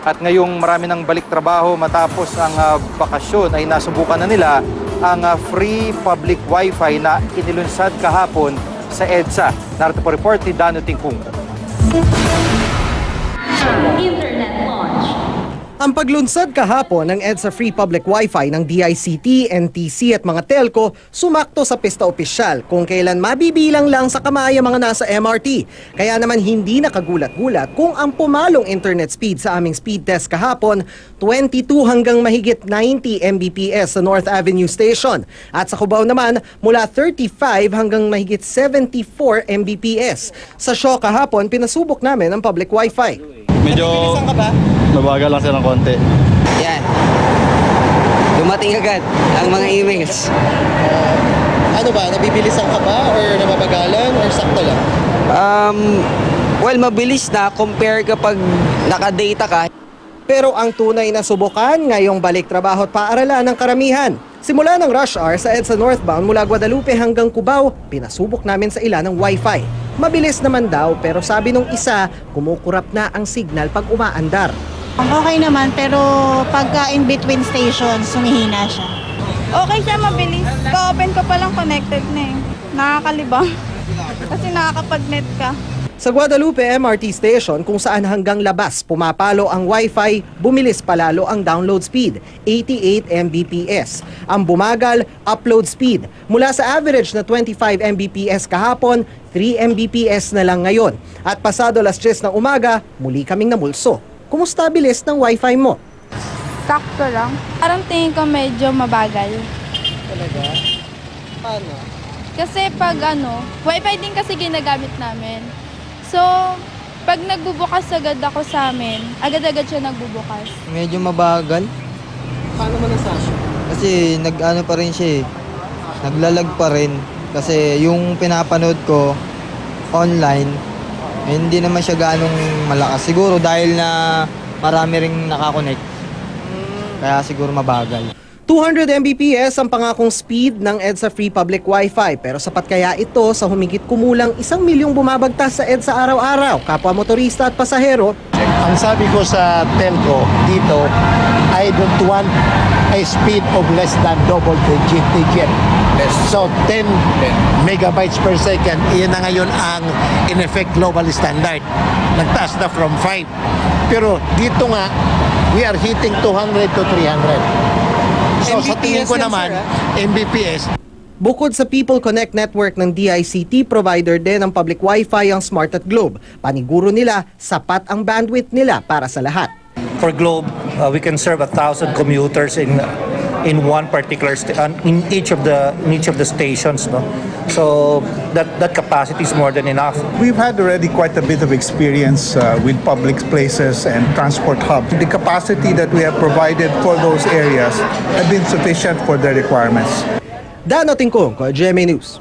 At ngayong marami ng balik trabaho matapos ang bakasyon ay nasubukan na nila ang free public wifi na inilunsad kahapon sa EDSA. Narito po report ni Dano Tingkung. Internet launch. Ang paglunsad kahapon ng EDSA Free Public Wi-Fi ng DICT, NTC at mga telco sumakto sa pista opisyal kung kailan mabibilang lang sa kamay ang mga nasa MRT. Kaya naman hindi nakagulat-gulat kung ang pumalong internet speed sa aming speed test kahapon 22 hanggang mahigit 90 Mbps sa North Avenue Station. At sa Cubao naman mula 35 hanggang mahigit 74 Mbps. Sa show kahapon pinasubok namin ang public Wi-Fi. Medyo mabagal lang siya ng konti. Yan. Dumating agad ang mga emails. Ano ba? Nabibilisan ka ba or nababagalan or sakto lang? Well, mabilis na compare kapag naka-data ka. Pero ang tunay na subukan ngayong balik trabaho at paaralan ng karamihan. Simula ng rush hour sa EDSA northbound mula Guadalupe hanggang Cubao, pinasubok namin sa ilan ng Wi-Fi. Mabilis naman daw pero sabi nung isa, kumukurap na ang signal pag umaandar. Okay naman pero pagka in between stations, sumihina siya. Okay siya, mabilis. Ka-open ko palang connected na eh. Nakakalibang. Kasi nakakapag-net ka. Sa Guadalupe MRT Station kung saan hanggang labas pumapalo ang Wi-Fi, bumilis palalo ang download speed, 88 Mbps. Ang bumagal, upload speed. Mula sa average na 25 Mbps kahapon, 3 Mbps na lang ngayon. At pasado alas 10 ng umaga, muli kaming namulso. Kumusta bilis ng Wi-Fi mo? Sakto lang. Parang tingin ko medyo mabagal. Talaga? Paano? Kasi pag Wi-Fi din kasi ginagamit namin. So, pag nagbubukas agad ako sa amin, agad-agad siya nagbubukas. Medyo mabagal. Paano mo nasabi? Kasi nag-ano pa rin siya eh. Naglalag pa rin. Kasi yung pinapanood ko online, hindi naman siya gaanong malakas. Siguro dahil na marami ring nakakonect. Kaya siguro mabagal. 200 Mbps ang pangakong speed ng EDSA Free Public Wi-Fi pero sapat kaya ito sa humigit kumulang 1 milyong bumabagtas sa EDSA araw-araw, kapwa motorista at pasahero. Ang sabi ko sa telco dito, I don't want a speed of less than double digit. So 10 megabytes per second, iyan na ngayon ang in effect global standard. Nagtaas na from 5. Pero dito nga, we are hitting 200 to 300. So sa tingin ko naman, Mbps. Bukod sa People Connect network ng DICT, provider din ng public Wi-Fi ang Smart at Globe. Paniguro nila, sapat ang bandwidth nila para sa lahat. For Globe, we can serve 1,000 commuters in one particular in each of the stations, no? So that capacity is more than enough. We've had already quite a bit of experience with public places and transport hubs. The capacity that we have provided for those areas have been sufficient for their requirements. Dano Tingkung, GMA News.